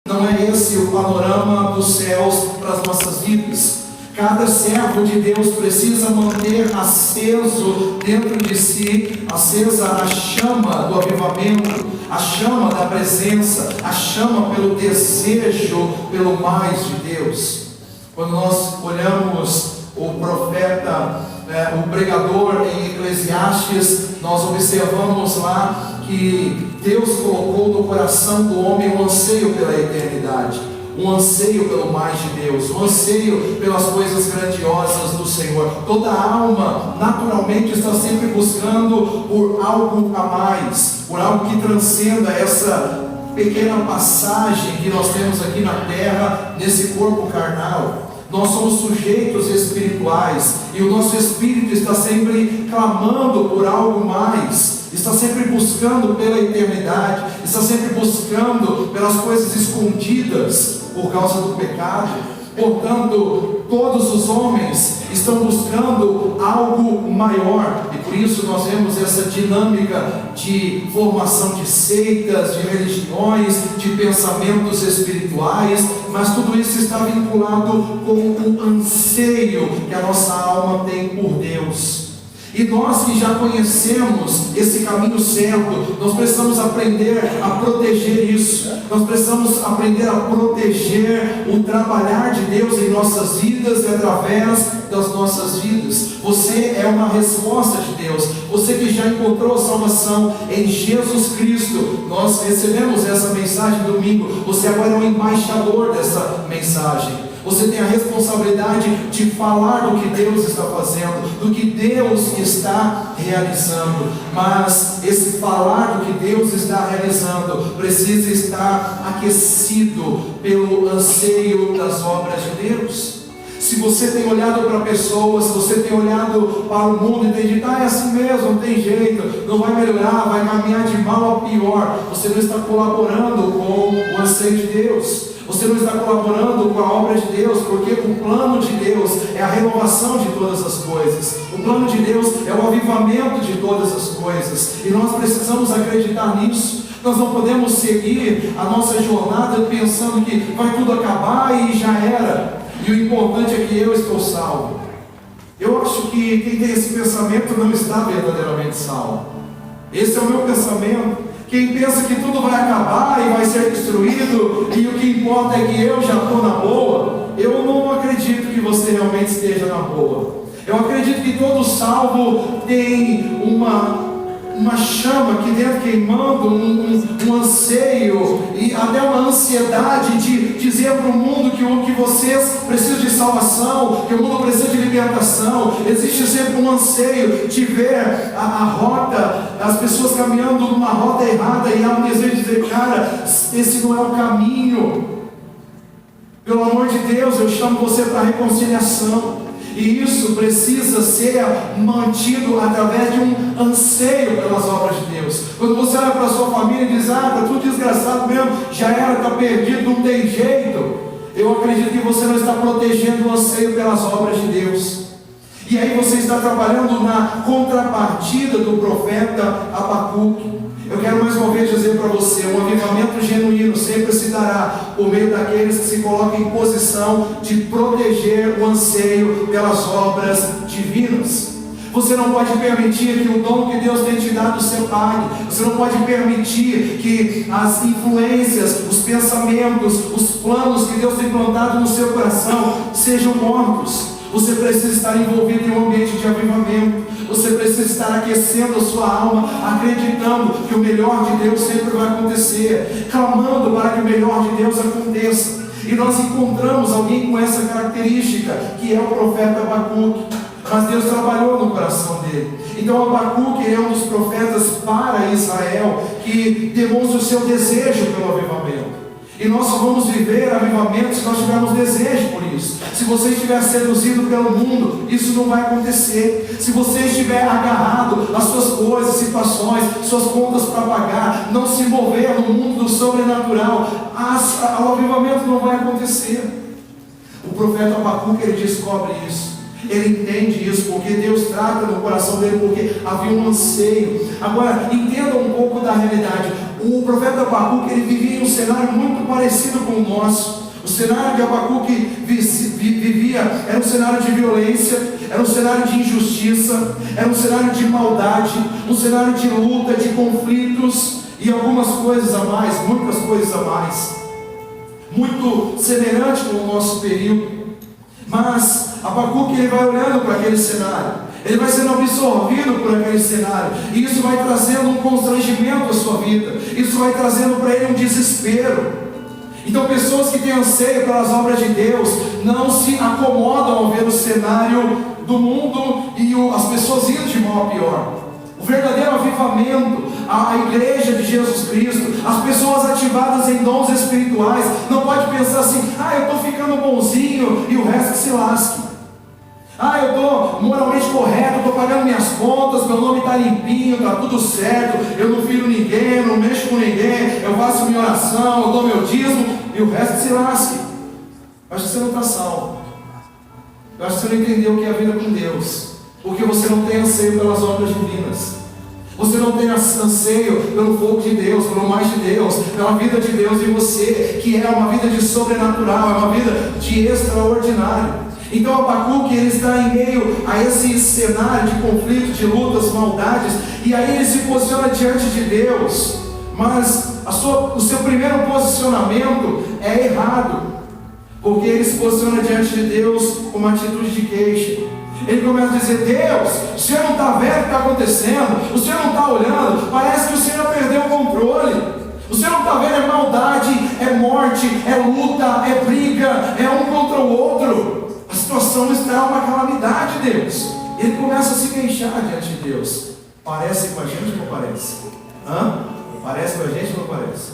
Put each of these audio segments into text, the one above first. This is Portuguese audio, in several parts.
Não é esse o panorama dos céus para as nossas vidas. Cada servo de Deus precisa manter aceso dentro de si, acesa a chama do avivamento, a chama da presença, a chama pelo desejo, pelo mais de Deus. Quando nós olhamos o profeta, o pregador em Eclesiastes, nós observamos lá que Deus colocou no coração do homem um anseio pela eternidade, um anseio pelo mais de Deus, um anseio pelas coisas grandiosas do Senhor. Toda alma naturalmente está sempre buscando por algo a mais, por algo que transcenda essa pequena passagem que nós temos aqui na terra, nesse corpo carnal. Nós somos sujeitos espirituais e o nosso espírito está sempre clamando por algo mais, está sempre buscando pela eternidade, está sempre buscando pelas coisas escondidas por causa do pecado. Portanto, todos os homens estão buscando algo maior, e por isso nós vemos essa dinâmica de formação de seitas, de religiões, de pensamentos espirituais, mas tudo isso está vinculado com o anseio que a nossa alma tem por Deus. E nós que já conhecemos esse caminho certo, nós precisamos aprender a proteger isso. Nós precisamos aprender a proteger o trabalhar de Deus em nossas vidas e através das nossas vidas. Você é uma resposta de Deus. Você que já encontrou a salvação em Jesus Cristo, nós recebemos essa mensagem domingo. Você agora é um embaixador dessa mensagem. Você tem a responsabilidade de falar do que Deus está fazendo, do que Deus está realizando. Mas esse falar do que Deus está realizando precisa estar aquecido pelo anseio das obras de Deus. Se você tem olhado para pessoas, se você tem olhado para o mundo e tem dito, é assim mesmo, não tem jeito, não vai melhorar, vai caminhar de mal a pior, você não está colaborando com o anseio de Deus. Você não está colaborando com a obra de Deus, porque o plano de Deus é a renovação de todas as coisas. O plano de Deus é o avivamento de todas as coisas. E nós precisamos acreditar nisso. Nós não podemos seguir a nossa jornada pensando que vai tudo acabar e já era. E o importante é que eu estou salvo. Eu acho que quem tem esse pensamento não está verdadeiramente salvo. Esse é o meu pensamento. Quem pensa que tudo vai acabar e vai ser destruído e o que importa é que eu já estou na boa, eu não acredito que você realmente esteja na boa. Eu acredito que todo salvo tem uma chama aqui dentro queimando, um anseio e até uma ansiedade de dizer para o mundo que vocês precisam de salvação, que o mundo precisa de libertação. Existe sempre um anseio de ver a rota, as pessoas caminhando numa rota errada, e há um desejo de dizer, cara, esse não é o caminho. Pelo amor de Deus, eu chamo você para a reconciliação. E isso precisa ser mantido através de um anseio pelas obras de Deus. Quando você olha para a sua família e diz, está tudo desgraçado mesmo, já era, está perdido, não tem jeito. Eu acredito que você não está protegendo o anseio pelas obras de Deus. E aí você está trabalhando na contrapartida do profeta Abacuque. Eu quero mais uma vez dizer para você, um avivamento genuíno sempre se dará por meio daqueles que se colocam em posição de proteger o anseio pelas obras divinas. Você não pode permitir que o dom que Deus tem te dado se apague. Você não pode permitir que as influências, os pensamentos, os planos que Deus tem plantado no seu coração sejam mortos. Você precisa estar envolvido em um ambiente de avivamento. Você precisa estar aquecendo a sua alma, acreditando que o melhor de Deus sempre vai acontecer, clamando para que o melhor de Deus aconteça. E nós encontramos alguém com essa característica, que é o profeta Abacuque. Mas Deus trabalhou no coração dele. Então Abacuque é um dos profetas para Israel que demonstra o seu desejo pelo avivamento. E nós só vamos viver avivamento se nós tivermos desejo por isso. Se você estiver seduzido pelo mundo, isso não vai acontecer. Se você estiver agarrado às suas coisas, situações, suas contas para pagar, não se mover no mundo do sobrenatural, o avivamento não vai acontecer. O profeta Abacuque, ele descobre isso. Ele entende isso, porque Deus trata no coração dele, porque havia um anseio. Agora, entenda um pouco da realidade. O profeta Abacuque, ele vivia em um cenário muito parecido com o nosso. O cenário que Abacuque vivia era um cenário de violência, era um cenário de injustiça, era um cenário de maldade, um cenário de luta, de conflitos e algumas coisas a mais, muitas coisas a mais, muito semelhante com o nosso período. Mas Abacuque, ele vai olhando para aquele cenário, ele vai sendo absorvido por aquele cenário, e isso vai trazendo um constrangimento à sua vida, isso vai trazendo para ele um desespero. Então, pessoas que têm anseio pelas obras de Deus não se acomodam ao ver o cenário do mundo e as pessoas indo de mal a pior. O verdadeiro avivamento, a igreja de Jesus Cristo, as pessoas ativadas em dons espirituais, não pode pensar assim: eu estou ficando bonzinho e o resto que se lasque. Eu estou moralmente correto, estou pagando minhas contas, meu nome está limpinho, está tudo certo, eu não filho ninguém, não mexo com ninguém, eu faço minha oração, eu dou meu dízimo, e o resto se lasque. Eu acho que você não está salvo. Eu acho que você não entendeu o que é a vida com Deus, porque você não tem anseio pelas obras divinas. Você não tem anseio pelo fogo de Deus, pelo mais de Deus, pela vida de Deus em você, que é uma vida de sobrenatural, é uma vida de extraordinário. Então Abacuque, ele está em meio a esse cenário de conflito, de lutas, maldades, e aí ele se posiciona diante de Deus, mas o seu primeiro posicionamento é errado, porque ele se posiciona diante de Deus com uma atitude de queixa. Ele começa a dizer: Deus, o Senhor não está vendo o que está acontecendo, o Senhor não está olhando, parece que o Senhor perdeu o controle. O Senhor não está vendo, é maldade, é morte, é luta, é briga, é um contra o outro. A situação está uma calamidade, Deus. Ele começa a se queixar diante de Deus. Parece com a gente ou não parece? Parece com a gente ou não parece?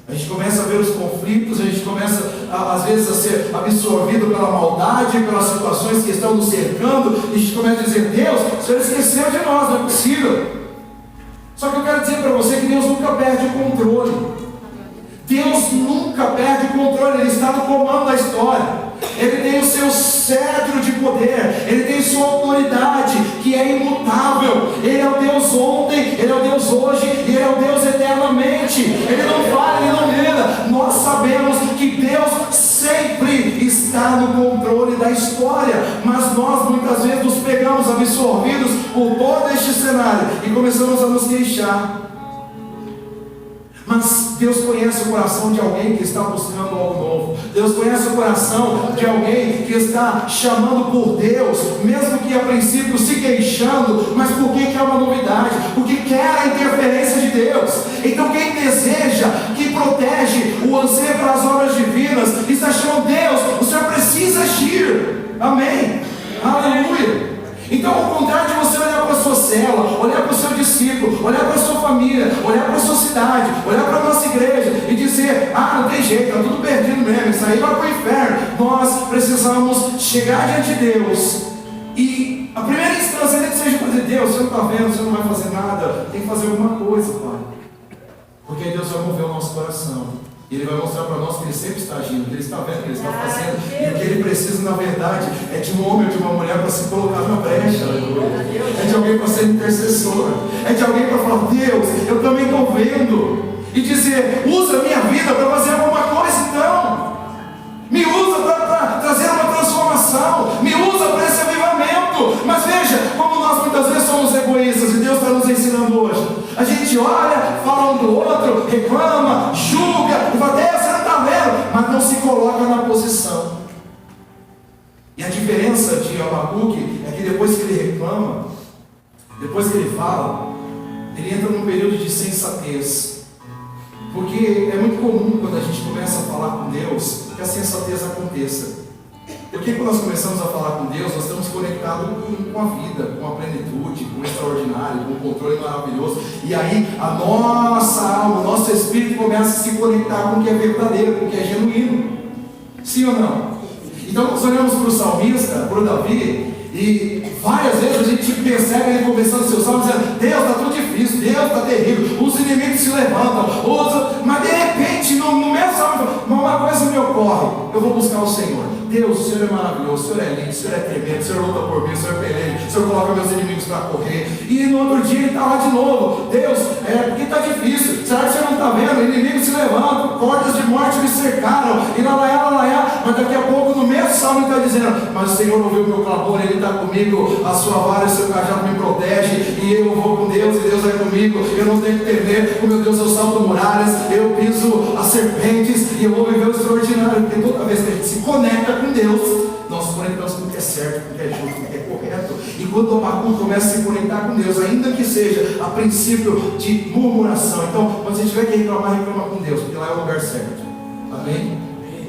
A gente começa a ver os conflitos, a gente começa às vezes a ser absorvido pela maldade, pelas situações que estão nos cercando, e a gente começa a dizer: Deus, o Senhor esqueceu de nós, não é possível. Só que eu quero dizer para você que Deus nunca perde o controle. Deus nunca perde o controle, Ele está no comando da história. Ele tem o seu cetro de poder, Ele tem sua autoridade, que é imutável. Ele é o Deus ontem, Ele é o Deus hoje, e Ele é o Deus eternamente. Ele não falha, Ele não muda. Nós sabemos que Deus sempre está no controle da história, mas nós muitas vezes nos pegamos absorvidos por todo este cenário e começamos a nos queixar. Mas Deus conhece o coração de alguém que está buscando algo novo. Deus conhece o coração de alguém que está chamando por Deus, mesmo que a princípio se queixando, mas porque quer uma novidade, porque quer a interferência de Deus. Então quem deseja, que protege o anseio pelas obras divinas, está chamando: Deus, o Senhor precisa agir. Amém? Aleluia. Então, ao contrário de você olhar para a sua célula, olhar para o seu discípulo, olhar para a sua família, olhar para a sua cidade, olhar para a nossa igreja e dizer: não tem jeito, está tudo perdido mesmo, isso aí vai para o inferno. Nós precisamos chegar diante de Deus e a primeira instância nem que seja para dizer: Deus, você não está vendo, você não vai fazer nada, tem que fazer alguma coisa, Pai. Porque aí Deus vai mover o nosso coração. E Ele vai mostrar para nós que Ele sempre está agindo, que Ele está vendo, que Ele está fazendo. E o que Ele precisa, na verdade, é de um homem ou de uma mulher para se colocar na brecha. É de alguém para ser intercessor. É de alguém para falar: Deus, eu também estou vendo. E dizer: usa a minha vida para fazer alguma coisa então. Me usa para trazer uma transformação. Me usa para esse avivamento. Mas veja, como nós muitas vezes somos egoístas, e Deus está nos ensinando hoje. A gente olha, fala um do outro, reclama, julga, e fala: Deus, você não está vendo, mas não se coloca na posição. E a diferença de Abacuque é que depois que ele reclama, depois que ele fala, ele entra num período de sensatez. Porque é muito comum quando a gente começa a falar com Deus que a sensatez aconteça. Porque quando nós começamos a falar com Deus, nós estamos conectados com a vida, com a plenitude, com o extraordinário, com o controle maravilhoso. E aí a nossa alma, o nosso espírito começa a se conectar com o que é verdadeiro, com o que é genuíno. Sim ou não? Então nós olhamos para o salmista, para o Davi, e várias vezes a gente percebe ele começando seus salmos dizendo: Deus, está tudo difícil, Deus está terrível, os inimigos se levantam, mas de repente no mesmo salmo, uma coisa me me ocorre? Eu vou buscar o Senhor. Deus, o Senhor é maravilhoso, o Senhor é lindo, o Senhor é tremendo, o Senhor luta por mim, o Senhor peleja, o Senhor coloca meus inimigos para correr. E no outro dia ele está lá de novo. Deus, porque está difícil. Será que você não está vendo? Inimigos se levantam, cordas de morte me cercaram, e lá. Mas daqui a pouco, no mesmo salmo, ele está dizendo: mas o Senhor ouviu o meu clamor, Ele está comigo, a sua vara e o seu cajado me protege, e eu vou com Deus, e Deus é comigo. Eu não tenho que temer, o meu Deus, eu salto muralhas, eu piso as serpentes, e eu vou viver o extraordinário. Porque toda vez que a gente se conecta com Deus, nós nos conectamos com o que é certo, com o que é justo, com o que é correto. E quando o Abacuque começa a se conectar com Deus, ainda que seja a princípio de murmuração, então quando você tiver que reclamar, reclama com Deus, porque lá é o lugar certo. Amém?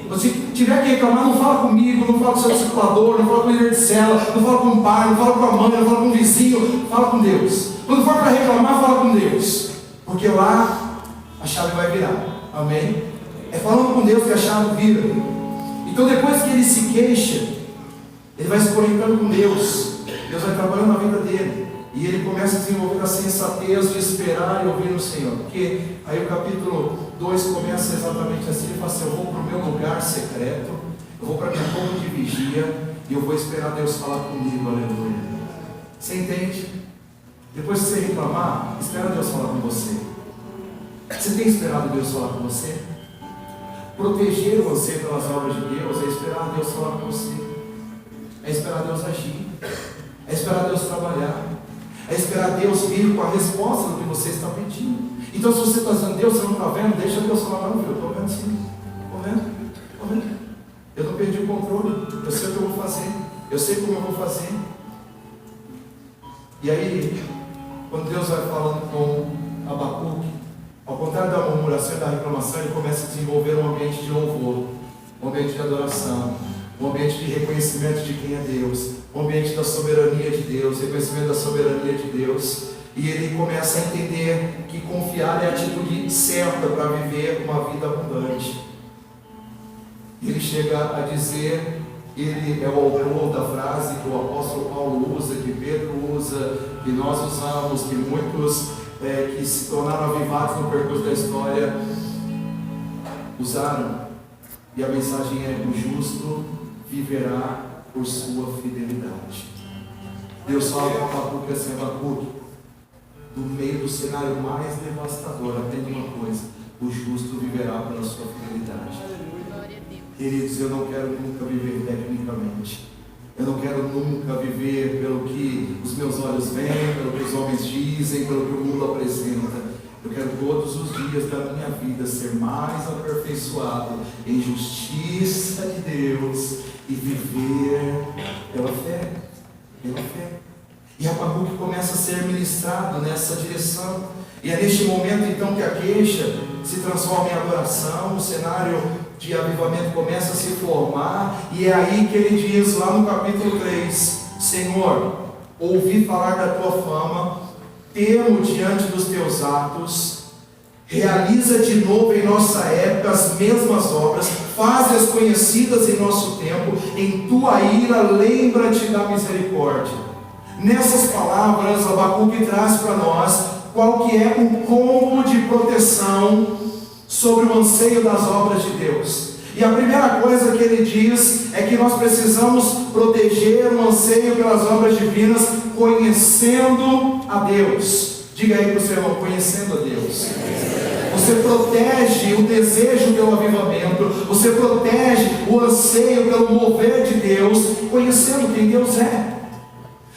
Quando você tiver que reclamar, não fala comigo, não fala com o seu discipulador, não fala com o líder de cela, não fala com o pai, não fala com a mãe, não fala com o vizinho, fala com Deus. Quando for para reclamar, fala com Deus, porque lá a chave vai virar. Amém? É falando com Deus que a chave vira. Então depois que ele se queixa, ele vai se conectando com Deus. Deus vai trabalhando na vida dele. E ele começa a desenvolver a sensatez de esperar e ouvir o Senhor. Porque aí o capítulo 2 começa exatamente assim. Ele fala assim: eu vou para o meu lugar secreto, eu vou para a minha torre de vigia, e eu vou esperar Deus falar comigo. Aleluia. Você entende? Depois que você reclamar, espera Deus falar com você. Você tem esperado Deus falar com você? Proteger você pelas obras de Deus é esperar Deus falar com você, é esperar Deus agir, é esperar Deus trabalhar, é esperar Deus vir com a resposta do que você está pedindo. Então, se você está dizendo: Deus, você não está vendo? Deixa Deus falar. Não, eu estou vendo sim, estou vendo. Eu não perdi o controle, eu sei o que eu vou fazer, eu sei como eu vou fazer. E aí, quando Deus vai falando com Abacuque, ao contrário da murmuração e da reclamação, ele começa a desenvolver um ambiente de louvor, um ambiente de adoração, um ambiente de reconhecimento de quem é Deus, um ambiente da soberania de Deus, reconhecimento da soberania de Deus. E ele começa a entender que confiar é a atitude certa para viver uma vida abundante. Ele chega a dizer, ele é o autor da frase que o apóstolo Paulo usa, que Pedro usa, que nós usamos, que muitos que se tornaram avivados no percurso da história usaram. E a mensagem é: o justo viverá por sua fidelidade. Deus fala com Abacuque assim: Abacuque, no meio do cenário mais devastador, aprenda uma coisa: o justo viverá pela sua fidelidade. Queridos, eu não quero nunca viver tecnicamente. Eu não quero nunca viver pelo que os meus olhos veem, pelo que os homens dizem, pelo que o mundo apresenta. Eu quero todos os dias da minha vida ser mais aperfeiçoado em justiça de Deus e viver pela fé. Pela fé. E Abacuque começa a ser ministrado nessa direção. E é neste momento então que a queixa se transforma em adoração, o cenário de avivamento começa a se formar, e é aí que ele diz lá no capítulo 3: Senhor, ouvi falar da tua fama, temo diante dos teus atos, realiza de novo em nossa época as mesmas obras, faze-as conhecidas em nosso tempo, em tua ira lembra-te da misericórdia. Nessas palavras, Abacuque traz para nós qual que é o combo de proteção sobre o anseio das obras de Deus. E a primeira coisa que ele diz é que nós precisamos proteger o anseio pelas obras divinas, conhecendo a Deus. Diga aí para o seu irmão: conhecendo a Deus. Você protege o desejo pelo avivamento, você protege o anseio pelo mover de Deus, conhecendo quem Deus é.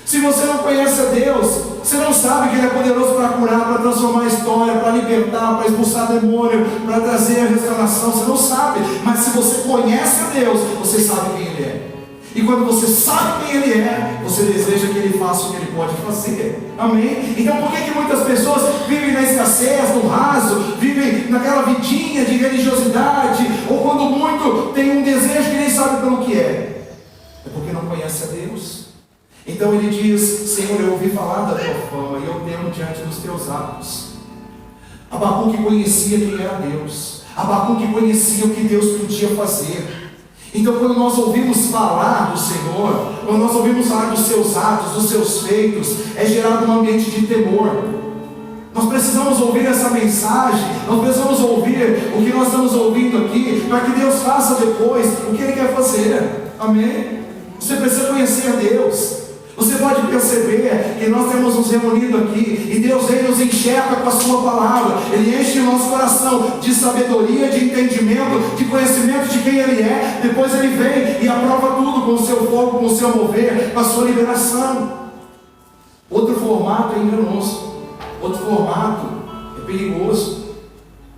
Se você não conhece a Deus, você não sabe que Ele é poderoso para curar, para transformar a história, para libertar, para expulsar demônio, para trazer a restauração. Você não sabe, mas se você conhece a Deus, você sabe quem Ele é. E quando você sabe quem Ele é, você deseja que Ele faça o que Ele pode fazer. Amém? Então por que muitas pessoas vivem na escassez, no raso, vivem naquela vidinha de religiosidade, ou quando muito tem um desejo que nem sabe pelo que é? É porque não conhece a Deus. Então ele diz: Senhor, eu ouvi falar da tua fama e eu temo diante dos teus atos. Abacuque conhecia quem era Deus. Abacuque conhecia o que Deus podia fazer. Então quando nós ouvimos falar do Senhor, quando nós ouvimos falar dos seus atos, dos seus feitos, é gerado um ambiente de temor. Nós precisamos ouvir essa mensagem, nós precisamos ouvir o que nós estamos ouvindo aqui, para que Deus faça depois o que Ele quer fazer. Amém? Você precisa conhecer Deus. Você pode perceber que nós temos nos reunido aqui, e Deus vem nos enxerga com a sua palavra. Ele enche o nosso coração de sabedoria, de entendimento, de conhecimento de quem Ele é. Depois Ele vem e aprova tudo com o seu fogo, com o seu mover, com a sua liberação. Outro formato é enganoso. Outro formato é perigoso,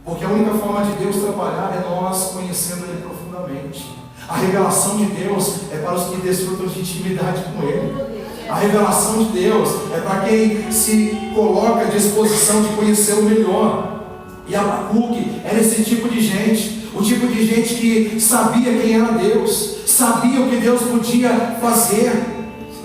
porque a única forma de Deus trabalhar é nós conhecendo Ele profundamente. A revelação de Deus é para os que desfrutam de intimidade com Ele. A revelação de Deus é para quem se coloca à disposição de conhecê-lo melhor. E Abacuque era esse tipo de gente, o tipo de gente que sabia quem era Deus, sabia o que Deus podia fazer.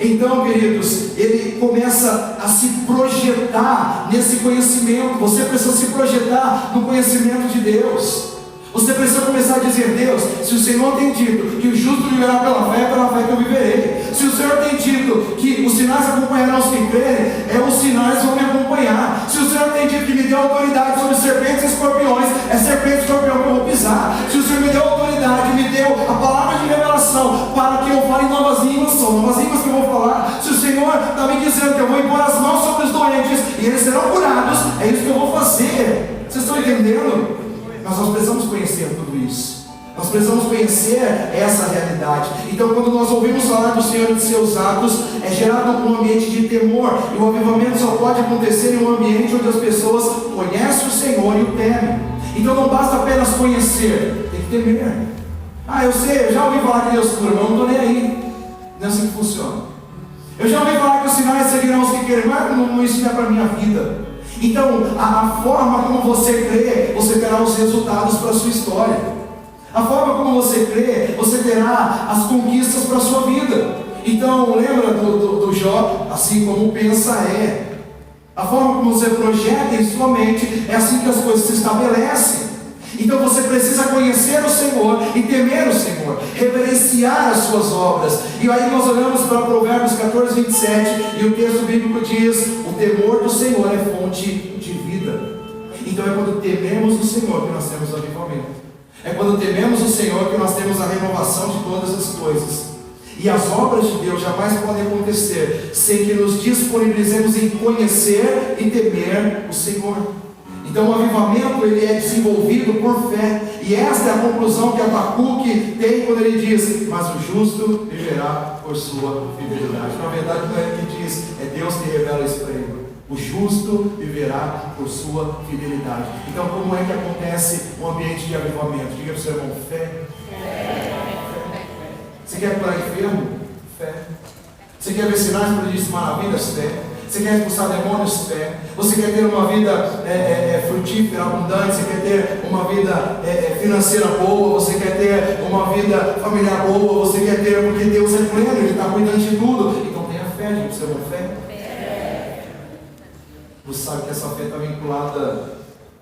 Então, queridos, ele começa a se projetar nesse conhecimento. Você precisa se projetar no conhecimento de Deus. Você precisa começar a dizer: Deus, se o Senhor tem dito que o justo viverá pela fé que eu viverei. Se o Senhor tem dito que os sinais acompanharão os que crerem, os sinais vão me acompanhar. Se o Senhor tem dito que me deu autoridade sobre serpentes e escorpiões, é serpente e escorpião que eu vou pisar. Se o Senhor me deu autoridade, me deu a palavra de revelação para que eu fale novas línguas, são novas línguas que eu vou falar. Se o Senhor está me dizendo que eu vou impor as mãos sobre os doentes e eles serão curados, é isso que eu vou fazer. Vocês estão entendendo? Mas nós precisamos conhecer tudo isso. Nós precisamos conhecer essa realidade. Então, quando nós ouvimos falar do Senhor e de seus atos, é gerado um ambiente de temor. E o avivamento só pode acontecer em um ambiente onde as pessoas conhecem o Senhor e o temem. Então não basta apenas conhecer, tem que temer. Eu sei, eu já ouvi falar que Deus cura, mas eu não estou nem aí. Não é assim que funciona. Eu já ouvi falar que os sinais seguirão os que querem, mas não isso não é para a minha vida. Então, a forma como você crê, você terá os resultados para a sua história. A forma como você crê, você terá as conquistas para a sua vida. Então, lembra do Jó? Assim como pensa é. A forma como você projeta em sua mente, é assim que as coisas se estabelecem. Então você precisa conhecer o Senhor e temer o Senhor, reverenciar as suas obras. E aí nós olhamos para Provérbios 14, 27, e o texto bíblico diz: o temor do Senhor é fonte de vida. Então é quando tememos o Senhor que nós temos o avivamento. É quando tememos o Senhor que nós temos a renovação de todas as coisas. E as obras de Deus jamais podem acontecer sem que nos disponibilizemos em conhecer e temer o Senhor. Então o avivamento ele é desenvolvido por fé. E esta é a conclusão que Abacuque tem quando ele diz: mas o justo viverá por sua fidelidade. Na verdade não é ele que diz, é Deus que revela isso para ele. O justo viverá por sua fidelidade. Então como é que acontece um ambiente de avivamento? Diga para o seu irmão: fé. Você quer curar enfermo? Fé. Você quer ver sinais, prodígios e maravilhas? Fé. Você quer expulsar demônios? Fé. Você quer ter uma vida frutífera, abundante? Você quer ter uma vida financeira boa? Você quer ter uma vida familiar boa? Você quer ter, porque Deus é pleno, Ele está cuidando de tudo. Então tenha fé, gente. Você tem fé? Você sabe que essa fé está vinculada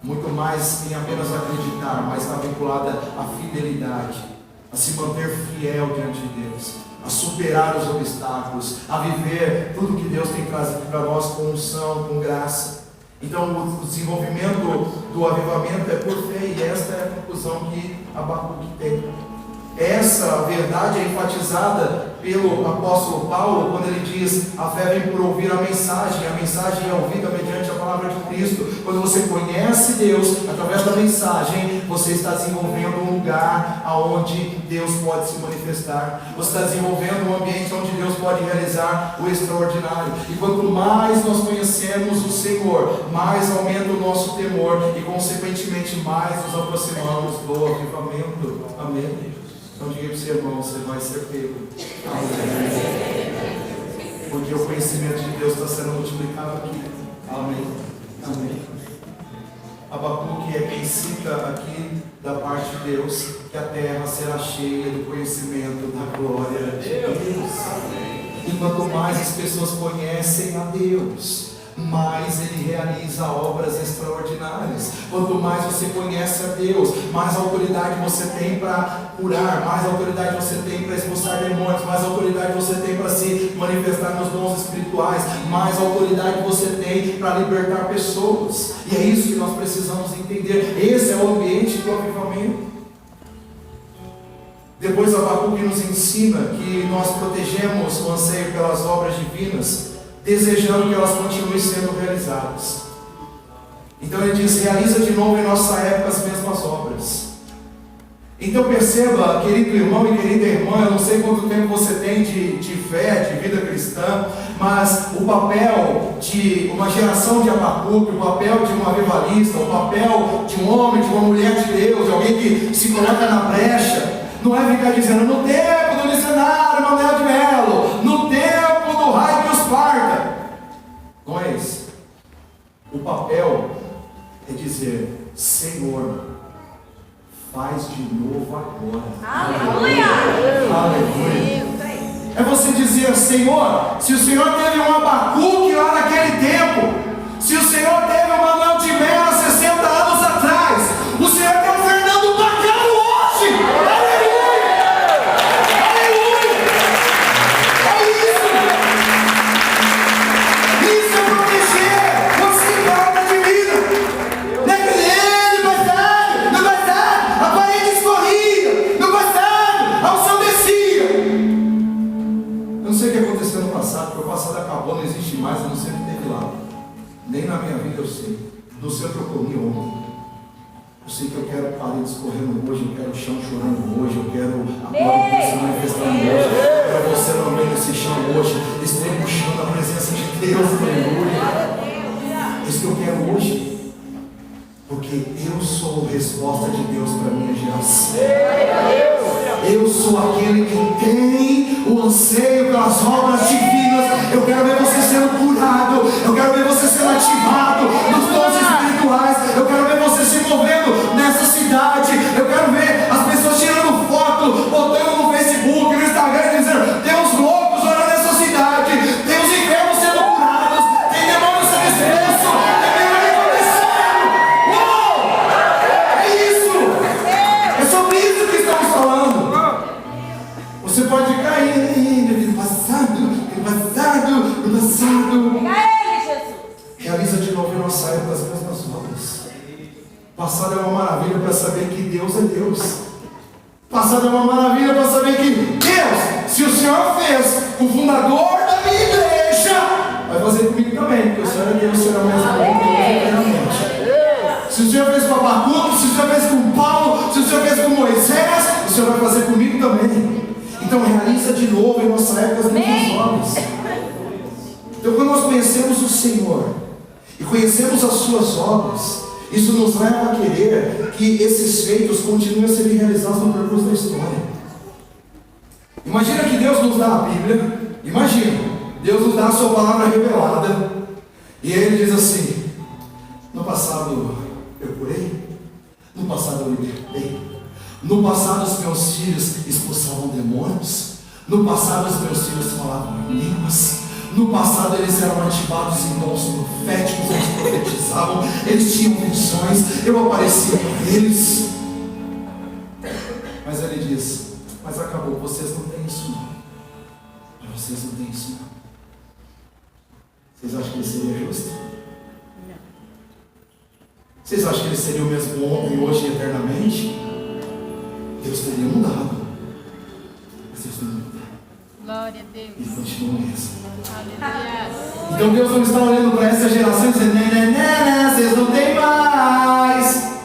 muito mais em apenas acreditar, mas está vinculada à fidelidade, a se manter fiel diante de Deus, a superar os obstáculos, a viver tudo que Deus tem trazido para nós com unção, com graça. Então o desenvolvimento do avivamento é por fé, e esta é a conclusão que Abacuque tem. Essa verdade é enfatizada pelo apóstolo Paulo quando ele diz: a fé vem por ouvir a mensagem é ouvida mediante a palavra de Cristo. Quando você conhece Deus através da mensagem, você está desenvolvendo um lugar onde Deus pode se manifestar. Você está desenvolvendo um ambiente onde Deus pode realizar o extraordinário. E quanto mais nós conhecemos o Senhor, mais aumenta o nosso temor e consequentemente mais nos aproximamos do avivamento. Amém? Então diga para o seu irmão: você vai ser pego. Porque o conhecimento de Deus está sendo multiplicado aqui. Amém. Amém. Abacuque é quem cita aqui da parte de Deus que a terra será cheia do conhecimento da glória de Deus. E quanto mais as pessoas conhecem a Deus, mais Ele realiza obras extraordinárias. Quanto mais você conhece a Deus, mais autoridade você tem para curar, mais autoridade você tem para expulsar demônios, mais autoridade você tem para se manifestar nos dons espirituais, mais autoridade você tem para libertar pessoas. E é isso que nós precisamos entender. Esse é o ambiente do avivamento. Depois Abacuque nos ensina que nós protegemos o anseio pelas obras divinas, desejando que elas continuem sendo realizadas. Então ele diz: realiza de novo em nossa época as mesmas obras. Então perceba, querido irmão e querida irmã, eu não sei quanto tempo você tem de fé, de vida cristã, mas o papel de uma geração de Abacuque, o papel de um avivalista, o papel de um homem, de uma mulher de Deus, de alguém que se coloca na brecha, não é ficar dizendo: no tempo do missionário Manuel de Melo, no tempo do raio que os parta. Não é isso. O papel é dizer: Senhor, faz de novo agora. Aleluia! Aleluia! É você dizer: Senhor, se o Senhor teve um Abacuque lá naquele tempo, se o Senhor teve um Manuel de Melo há 60 anos atrás, o Senhor tem um Fernando Bacano hoje. Aleluia! Aleluia! É isso! Isso é proteger você em palavra de vida. No passado, a parede escorria. No passado, a unção descia. Eu não sei o que aconteceu no passado, porque o passado acabou, não existe mais, eu não sei o que teve lá. Nem na minha vida eu sei. Do seu que eu comi ontem. Eu sei que eu quero paredes escorrendo hoje, eu quero o chão chorando hoje, eu quero a glória de Deus se manifestando hoje. Para você no meio desse chão hoje, estrebuchando a presença de Deus, aleluia. É isso que eu quero hoje. Porque eu sou a resposta de Deus para a minha geração. Eu sou aquele que tem o anseio pelas obras divinas. Eu quero ver você sendo curado. Eu quero ver você sendo ativado nos dons espirituais. Eu quero ver você se movendo nessa cidade. Eu quero ver as pessoas tirando foto, botando no Facebook, no Instagram, dizendo: tem uns loucos orando nessa cidade, tem os enfermos sendo curados, tem demônios sendo expulsos, tem milagre acontecendo. Uou! É isso! É sobre isso que estamos falando. Você pode cair ainda no passado, no passado, no passado. Realiza de novo em nossa época as mesmas obras. Passado é uma maravilha para saber que Deus é Deus. Passado é uma maravilha para saber que Deus, se o Senhor fez o fundador da minha igreja, vai fazer comigo também, porque o Senhor é Deus, o Senhor é o mesmo Deus eternamente. Se o Senhor fez com Abacuque, se o Senhor fez com Paulo, se o Senhor fez com Moisés, o Senhor vai fazer comigo também. Então realiza de novo em nossa época as mesmas obras. Então quando nós conhecemos o Senhor e conhecemos as suas obras, isso nos leva a querer que esses feitos continuem a ser realizados no percurso da história. Imagina que Deus nos dá a Bíblia. Imagina, Deus nos dá a sua palavra revelada, e Ele diz assim: no passado eu curei, no passado eu libertei, no passado os meus filhos expulsavam demônios, no passado os meus filhos falavam em línguas, no passado eles eram ativados em dons proféticos, eles profetizavam, eles tinham visões, eu aparecia para eles. Mas Ele diz: mas acabou, vocês não têm isso não. Mas vocês não têm isso não. Vocês acham que Ele seria justo? Vocês acham que Ele seria o mesmo ontem, hoje e eternamente? Deus teria mudado. Mas Deus não mudou. Glória a Deus. Ele continua o mesmo. Aleluia. Então Deus não está olhando para essa geração e dizendo: né, vocês não têm mais.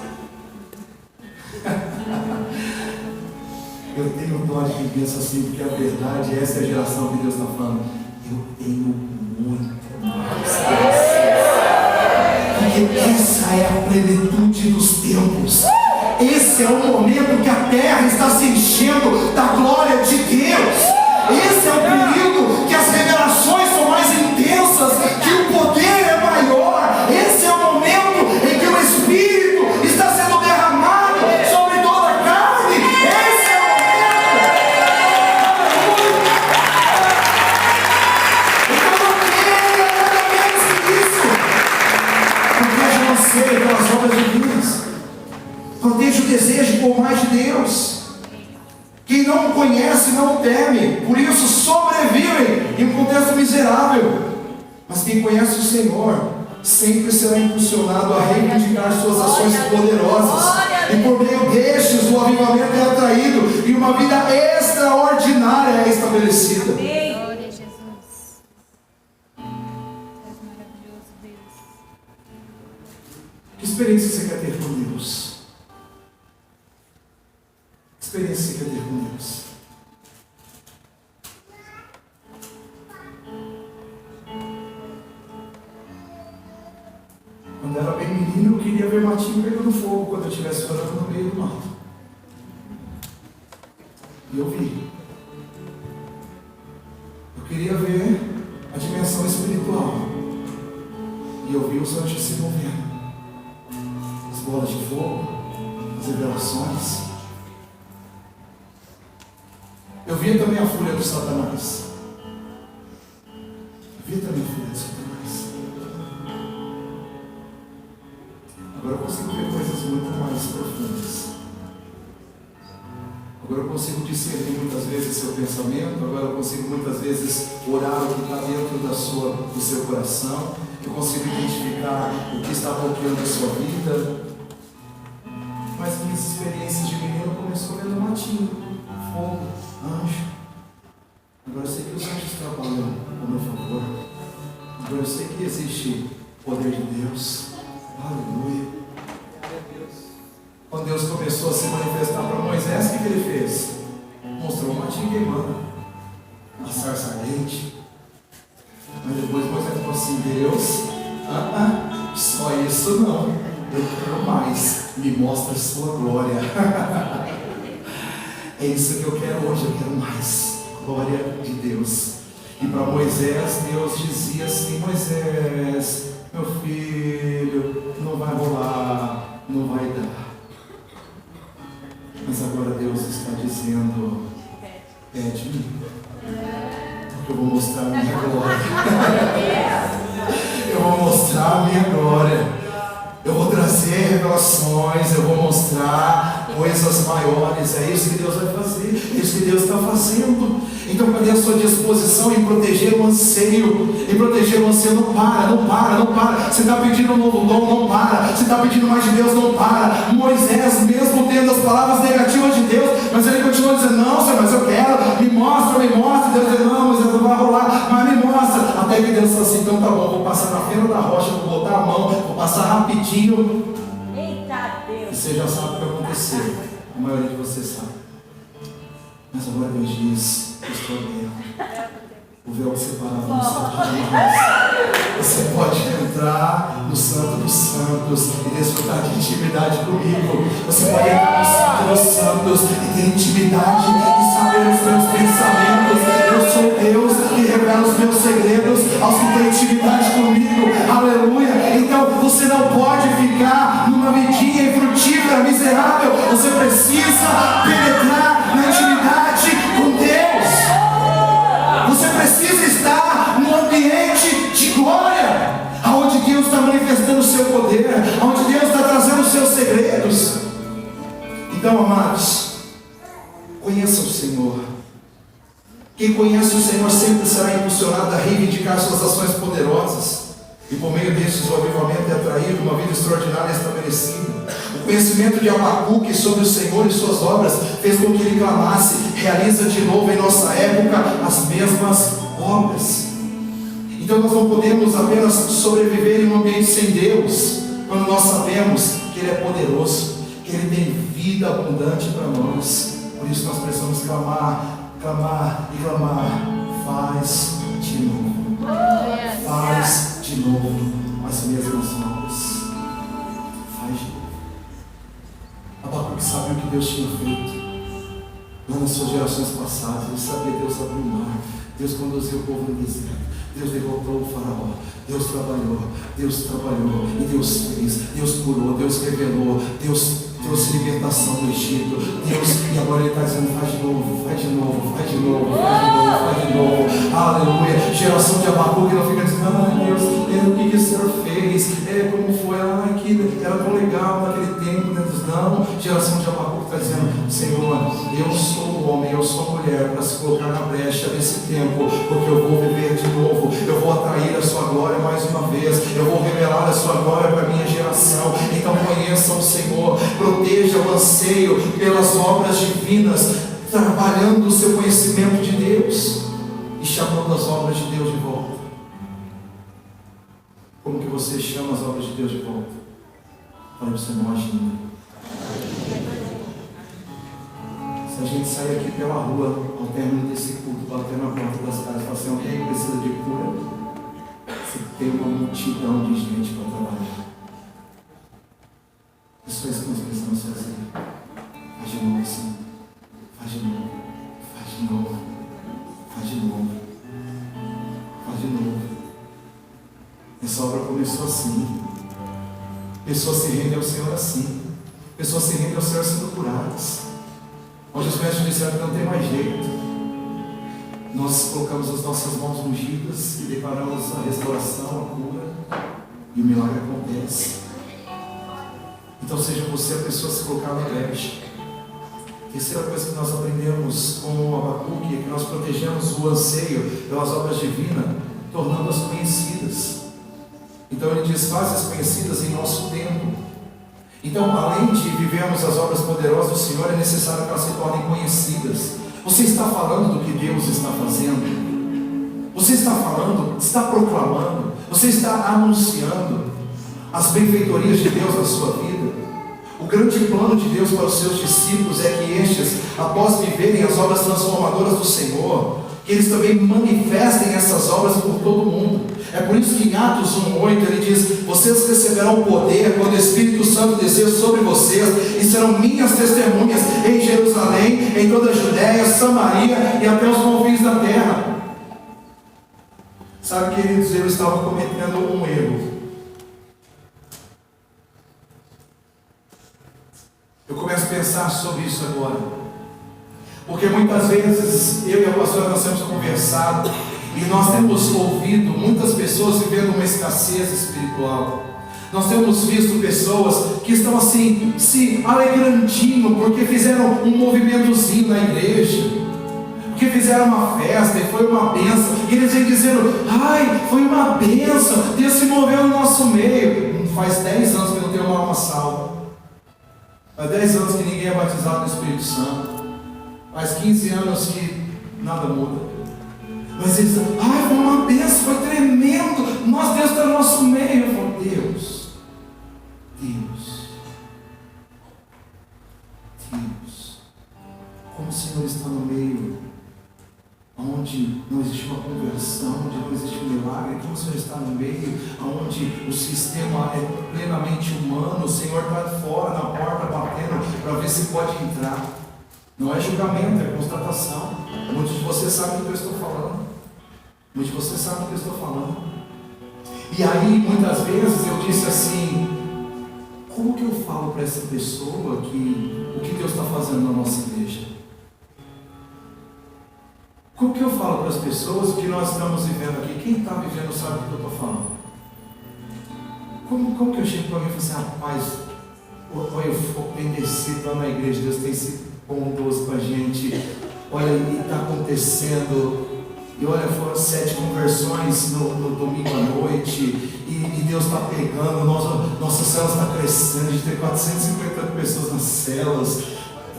Eu tenho dó de quem pensa assim, porque a verdade, essa é a geração que Deus está falando: eu tenho muito mais. Porque essa é a plenitude dos tempos. Esse é o momento que a terra está se enchendo da glória de Deus. Esse é o período que as revelações são mais intensas, que o poder é maior. Esse é o momento em que o Espírito está sendo derramado sobre toda a carne. Esse é o momento. Então não queira nada menos que isso. Quem não o conhece não o teme, por isso sobrevivem em um contexto miserável. Mas quem conhece o Senhor sempre será impulsionado a reivindicar suas ações poderosas. E por meio destes o avivamento é atraído e uma vida extraordinária é estabelecida. Glória a Jesus. É maravilhoso, Deus. Que experiência você quer ter com Deus? Que experiência você quer ter com Deus? Quando eu era bem menino, eu queria ver matinho pegando fogo quando eu estivesse orando no meio do mato. E eu vi. Eu queria ver a dimensão espiritual. E eu vi os anjos se movendo. As bolas de fogo, as revelações. Eu via também a fúria do Satanás. Eu via também a fúria do Satanás. Agora eu consigo ver coisas muito mais profundas. Agora eu consigo discernir muitas vezes seu pensamento. Agora eu consigo muitas vezes orar o que está dentro do seu coração. Eu consigo identificar o que está bloqueando a sua vida. Mas minhas experiências de menino começou vendo matinho, fogo, anjo. Agora eu sei que os anjos trabalham ao meu favor. Agora eu sei que existe o poder de Deus. Aleluia. Quando Deus começou a se manifestar para Moisés, o que ele fez? Mostrou uma matinho queimando, a sarça ardente. Mas depois Moisés falou assim: Deus, só isso não, eu quero mais, me mostra a sua glória. É isso que eu quero hoje, eu quero mais glória de Deus. E para Moisés, Deus dizia assim: Moisés, meu filho, não vai rolar, não vai dar. Mas agora Deus está dizendo: pede-me, porque eu vou mostrar a minha glória. Eu vou mostrar a minha glória. Eu vou trazer revelações, eu vou mostrar coisas maiores. É isso que Deus vai fazer, é isso que Deus está fazendo. Então, cadê a sua disposição em proteger o anseio? Em proteger o anseio, não para, não para, não para. Você está pedindo um novo dom, não para. Você está pedindo mais de Deus, não para. Moisés, mesmo tendo as palavras negativas de Deus, mas ele continua dizendo: não, Senhor, mas eu quero, me mostra, me mostra. Deus diz: não, Moisés, não vai rolar, mas me mostra. Até que Deus fala assim: então tá bom, vou passar na feira da rocha, vou botar a mão, vou passar rapidinho. Eita Deus. Você já sabe o que aconteceu, a maioria de vocês sabe. Mas agora Deus diz: eu estou vendo. O véu separado no Santo de Deus. Você pode entrar no Santo dos Santos e desfrutar de intimidade comigo. Você pode entrar no Santo dos Santos e ter intimidade e saber os meus pensamentos. Eu sou Deus que revela os meus segredos aos que têm intimidade comigo. Aleluia. Então você não pode ficar numa vidinha infrutífera, miserável. Você precisa penetrar na intimidade com Deus. Você precisa estar num ambiente de glória, onde Deus está manifestando o seu poder, onde Deus está trazendo os seus segredos. Então, amados, conheça o Senhor. Quem conhece o Senhor sempre será impulsionado a reivindicar suas ações poderosas. E por meio destes o avivamento é atraído, uma vida extraordinária estabelecida. O conhecimento de Abacuque sobre o Senhor e suas obras fez com que ele clamasse: realiza de novo em nossa época as mesmas obras. Então nós não podemos apenas sobreviver em um ambiente sem Deus, quando nós sabemos que Ele é poderoso, que Ele tem vida abundante para nós. Por isso nós precisamos clamar, clamar e clamar: faz de novo, faz de novo as mesmas obras. Faz de novo. Abacuque sabia o que Deus tinha feito lá nas suas gerações passadas. Ele sabia: Deus abriu o mar, Deus conduziu o povo no deserto, Deus derrotou o faraó, Deus trabalhou e Deus fez, Deus curou, Deus revelou, Deus trouxe libertação do Egito, Deus, e agora Ele está dizendo: faz de novo, faz de novo, faz de novo, faz de novo, faz de novo. Aleluia. Geração de Abacuque não fica dizendo: Deus, o que o Senhor fez, como foi, que era tão legal naquele tempo, né? Não, geração de Abacuque está dizendo: Senhor, eu sou o homem e eu sou mulher para se colocar na brecha nesse tempo, porque eu vou viver de novo, eu vou atrair a sua glória mais uma vez, eu vou revelar a sua glória para a minha geração. Então conheçam o Senhor, proteja o anseio pelas obras divinas, trabalhando o seu conhecimento de Deus e chamando as obras de Deus de volta. Como que você chama as obras de Deus de volta? Fala para você, não agindo. Se a gente sair aqui pela rua, ao término desse culto, bater na porta das casas e falar assim, alguém precisa de cura, você tem uma multidão de gente para trabalhar. Isso é isso que nós precisamos fazer. Faz de novo assim. Faz de novo. Faz de novo. Faz de novo. Faz de novo. Essa obra começou assim. Pessoas se rendem ao Senhor assim. Pessoas se rendem ao Senhor sendo curadas. Onde os médicos disseram que não tem mais jeito, nós colocamos as nossas mãos ungidas e declaramos a restauração, a cura, e o milagre acontece. Então seja você a pessoa a se colocar na brecha. Terceira coisa que nós aprendemos com o Abacuque é que nós protegemos o anseio pelas obras divinas, tornando-as conhecidas. Então ele diz, faz-as conhecidas em nosso tempo. Então, além de vivermos as obras poderosas do Senhor, é necessário que elas se tornem conhecidas. Você está falando do que Deus está fazendo? Você está falando, está proclamando, você está anunciando as benfeitorias de Deus na sua vida? O grande plano de Deus para os seus discípulos é que estes, após viverem as obras transformadoras do Senhor, que eles também manifestem essas obras por todo o mundo. É por isso que em Atos 1:8 ele diz, vocês receberão poder quando o Espírito Santo descer sobre vocês, e serão minhas testemunhas em Jerusalém, em toda a Judéia, Samaria e até os confins da terra. Sabe, queridos, eu estava cometendo um erro. Eu começo a pensar sobre isso agora. Porque muitas vezes eu e a pastora nós temos conversado e nós temos ouvido muitas pessoas vivendo uma escassez espiritual. Nós temos visto pessoas que estão assim, se alegrandinho porque fizeram um movimentozinho na igreja, porque fizeram uma festa e foi uma bênção, e eles vêm dizendo, ai, foi uma bênção, Deus se moveu no nosso meio. Faz 10 anos que não tem uma alma salva, faz 10 anos que ninguém é batizado no Espírito Santo, faz 15 anos que nada muda. Mas eles dizem, ai, foi uma bênção, foi tremendo, nossa, Deus está no nosso meio. Eu falo, Deus, como o Senhor está no meio, onde não existe uma conversão, onde não existe um milagre, como o Senhor está no meio, onde o sistema é plenamente humano, o Senhor está fora, na porta, batendo, para ver se pode entrar. Não é julgamento, é constatação. Muitos de vocês sabem do que eu estou falando. Muitos de vocês sabem do que eu estou falando. E aí, muitas vezes, eu disse assim, como que eu falo para essa pessoa que o que Deus está fazendo na nossa igreja? Como que eu falo para as pessoas o que nós estamos vivendo aqui? Quem está vivendo sabe do que eu estou falando. Como que eu chego para alguém e falo assim, rapaz, olha, eu tenho descido lá na igreja, Deus tem sido bondoso com a gente, olha, está acontecendo, e olha, foram 7 conversões no domingo à noite, e Deus está pegando, nossa célula está crescendo, a gente tem 450 pessoas nas células,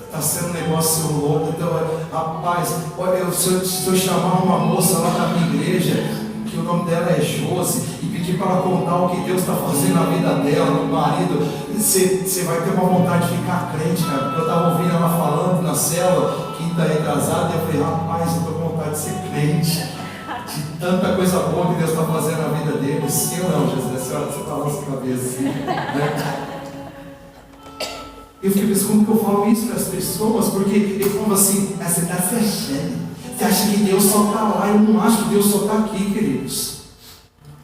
está sendo um negócio louco. Então, rapaz, olha, se eu chamar uma moça lá da minha igreja, que o nome dela é Josi, e pedir para ela contar o que Deus está fazendo na vida dela, no marido, você vai ter uma vontade de ficar crente, cara. Porque eu estava ouvindo ela falando na célula, quinta retrasada, e eu falei, rapaz, eu estou com vontade de ser crente, de tanta coisa boa que Deus está fazendo na vida dele. Sim ou não, Jesus? A senhora, você balança a cabeça assim, né? Eu fiquei pensando, como que eu falo isso para as pessoas? Porque ele falou assim, você está se achando. Você acha que Deus só está lá? Eu não acho que Deus só está aqui, queridos.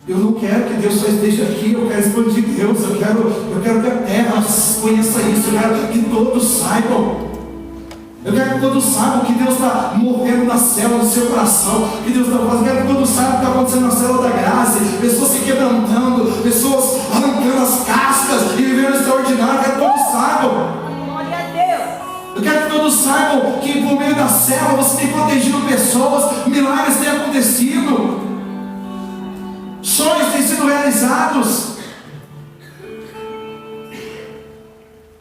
Eu não quero que Deus só esteja aqui, eu quero expandir Deus, eu quero que a terra conheça isso, eu quero que todos saibam. Eu quero que todos saibam que Deus está movendo na célula do seu coração, que Deus está fazendo. Eu quero que todos saibam o que está acontecendo na célula da graça, pessoas se quebrantando, pessoas arrancando as cascas e vivendo extraordinário. Eu quero que todos saibam. Glória a Deus. Eu quero que todos saibam que por meio da célula você tem protegido pessoas, milagres têm acontecido, sonhos têm sido realizados.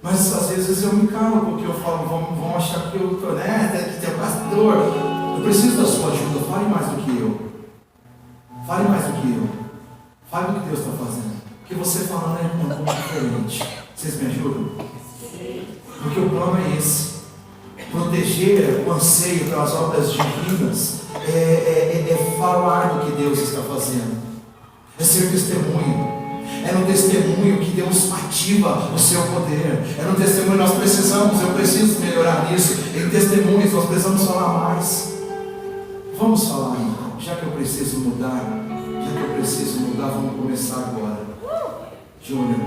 Mas às vezes eu me calo, porque eu falo, vão achar que eu estou, que tem pastor. Eu preciso da sua ajuda, fale mais do que eu. Fale mais do que eu. Fale do que Deus está fazendo. Porque você falando é um pouco diferente. Vocês me ajudam? Porque o plano é esse. Proteger o anseio pelas obras divinas é falar do que Deus está fazendo. É ser testemunho. É no testemunho que Deus ativa o seu poder. É no testemunho nós precisamos, eu preciso melhorar nisso. Em testemunhos nós precisamos falar mais. Vamos falar então. Já que eu preciso mudar, vamos começar agora. Júnior,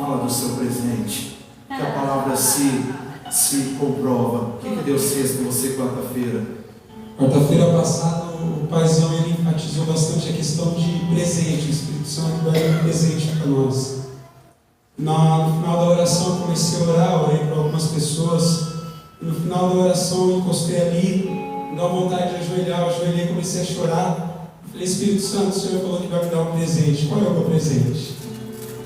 fala do seu presente. Que a palavra se comprova. O que Deus fez com você quarta-feira? Quarta-feira passada o paizão ele enfatizou bastante a questão de presente. O Espírito Santo dá um presente para nós. No final da oração eu comecei a orar, orei para algumas pessoas. E no final da oração eu encostei ali, me deu vontade de ajoelhar, eu ajoelhei e comecei a chorar. Falei, Espírito Santo, o Senhor falou que vai me dar um presente. Qual é o meu presente?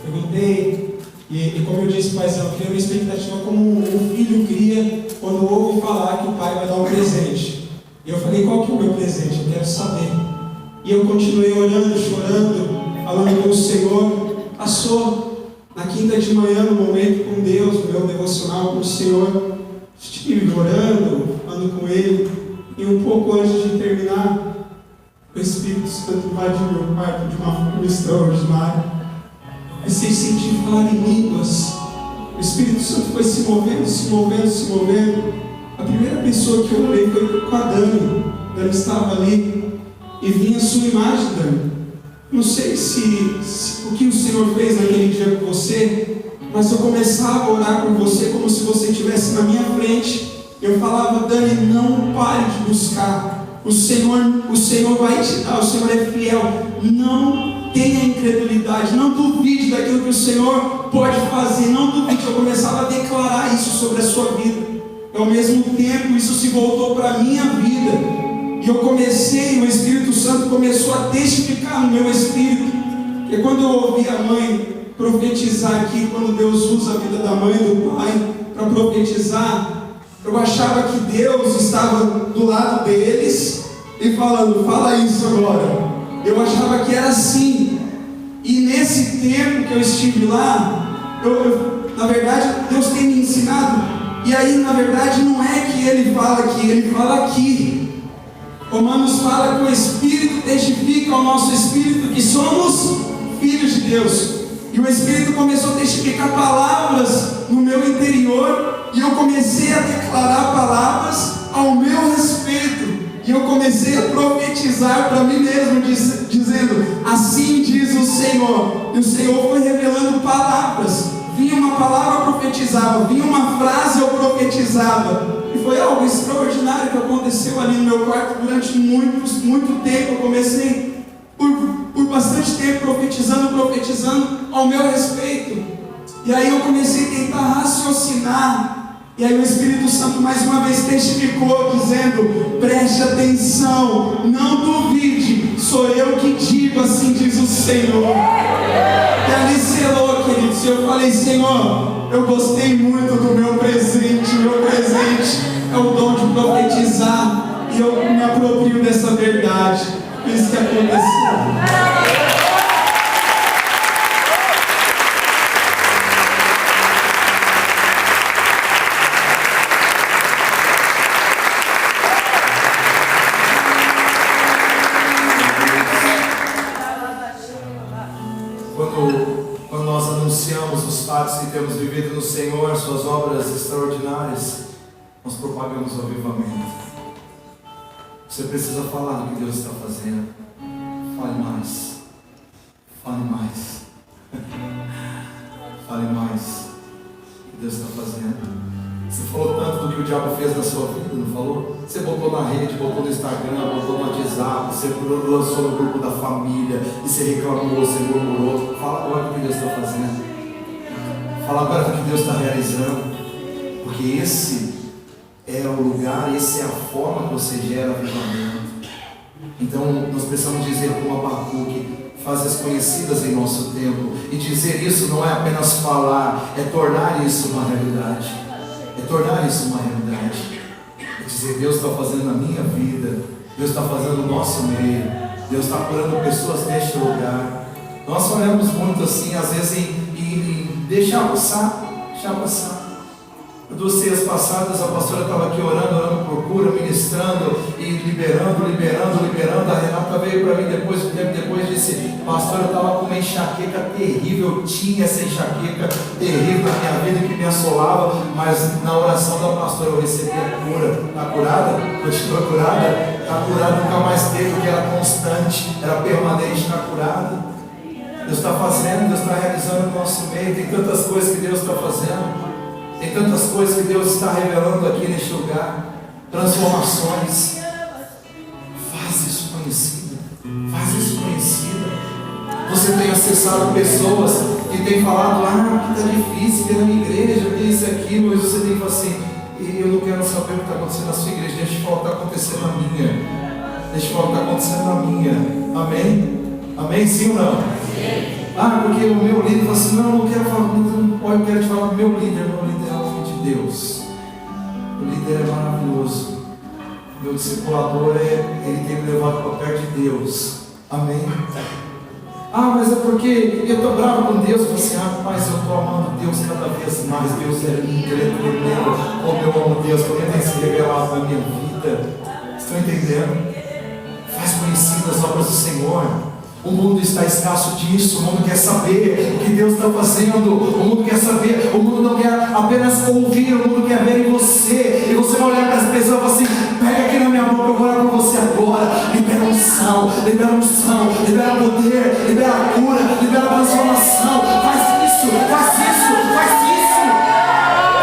Perguntei, e como eu disse, paizão, eu criei uma expectativa como um filho cria quando ouve falar que o pai vai dar um presente. E eu falei, qual que é o meu presente? Eu quero saber. E eu continuei orando, chorando, falando com o Senhor. Passou na quinta de manhã, no momento com Deus, no meu devocional com o Senhor. Estive orando, falando com Ele. E um pouco antes de terminar, o Espírito Santo invadiu meu quarto de uma forma extraordinária. Comecei a sentir falar em línguas. O Espírito Santo foi se movendo, se movendo, se movendo. A primeira pessoa que eu orei foi com a Dani. A Dani estava ali e vinha a sua imagem, Dani. Não sei se o que o Senhor fez naquele dia com você, mas eu começava a orar por você como se você estivesse na minha frente. Eu falava, Dani, não pare de buscar. O Senhor vai te dar, o Senhor é fiel. Não tenha incredulidade, não duvide daquilo que o Senhor pode fazer, não duvide. Eu começava a declarar isso sobre a sua vida. E ao mesmo tempo isso se voltou para a minha vida. E eu comecei, o Espírito Santo começou a testificar no meu espírito. E quando eu ouvi a mãe profetizar aqui, quando Deus usa a vida da mãe e do pai para profetizar, eu achava que Deus estava do lado deles e falando, fala isso agora. Eu achava que era assim. E nesse tempo que eu estive lá, na verdade, Deus tem me ensinado. E aí, na verdade, não é que Ele fala aqui, Ele fala aqui. Romanos fala que o Espírito testifica ao nosso Espírito que somos filhos de Deus. E o Espírito começou a testificar palavras no meu interior. E eu comecei a declarar palavras ao meu respeito. E eu comecei a profetizar para mim mesmo, dizendo, assim diz o Senhor. E o Senhor foi revelando palavras. Vinha uma palavra, eu profetizava. Vinha uma frase, eu profetizava. E foi algo extraordinário que aconteceu ali no meu quarto durante muito tempo. Eu comecei por bastante tempo profetizando ao meu respeito. E aí eu comecei a tentar raciocinar. E aí o Espírito Santo mais uma vez testificou, dizendo, preste atenção, não duvide, sou eu que digo, assim diz o Senhor. E ali selou, queridos. Eu falei, Senhor, eu gostei muito do meu presente. Meu presente é o dom de profetizar. E eu me aproprio dessa verdade. Isso que aconteceu. Quando nós anunciamos os fatos que temos vivido no Senhor, suas obras extraordinárias, nós propagamos o avivamento. Você precisa falar do que Deus está fazendo. Fale mais. Fale mais. Fale mais do que Deus está fazendo. Você falou tanto do que o diabo fez na sua vida, não falou? Você botou na rede, botou no Instagram, botou no WhatsApp, você lançou no grupo da família, e você reclamou, você murmurou. Fala agora do que Deus está fazendo. Fala agora do que Deus está realizando. Porque esse é o lugar, essa é a forma que você gera avivamento. Então nós precisamos dizer como Abacuque, fases conhecidas em nosso tempo. E dizer isso não é apenas falar, é tornar isso uma realidade. É tornar isso uma realidade. É dizer, Deus está fazendo na minha vida, Deus está fazendo no nosso meio, Deus está curando pessoas neste lugar. Nós olhamos muito assim, às vezes em deixar passar, deixar passar. 2 ceias passadas, a pastora estava aqui orando por cura, ministrando e liberando. A Renata veio para mim depois, um tempo depois, disse: pastora, eu estava com uma enxaqueca terrível, eu tinha essa enxaqueca terrível na minha vida que me assolava, mas na oração da pastora eu recebi a cura. Está curada? Continua curada? Está curada, nunca mais teve, porque era constante, era permanente, está curada. Deus está fazendo, Deus está realizando no nosso meio. Tem tantas coisas que Deus está fazendo. Tem tantas coisas que Deus está revelando aqui neste lugar. Transformações. Faz isso conhecida. Faz isso conhecida. Você tem acessado pessoas que têm falado: ah, que está difícil, que é na minha igreja, que isso e aquilo. Mas você tem que falar assim: eu não quero saber o que está acontecendo na sua igreja. Deixa eu falar o que está acontecendo na minha. Deixa eu falar o que está acontecendo na minha. Amém? Amém? Sim ou não? Sim. Ah, porque o meu líder fala assim: não quero falar, eu quero te falar do meu líder. Meu líder é o Filho de Deus. O líder é maravilhoso. Meu discipulador ele tem me levado para perto de Deus. Amém? Ah, mas é porque eu estou bravo com Deus. Eu falo assim: rapaz, eu estou amando Deus cada vez mais. Deus é lindo, Ele é tremendo. Como eu amo Deus, como Ele tem se revelado na minha vida. Estão entendendo? Faz conhecidas as obras do Senhor. O mundo está escasso disso. O mundo quer saber o que Deus está fazendo. O mundo quer saber. O mundo não quer apenas ouvir. O mundo quer ver em você. E você vai olhar para as pessoas e falar assim: pega aqui na minha mão que eu vou orar para você agora. Libera unção, libera unção, libera poder, libera cura, libera transformação. Faz isso, faz isso, faz isso.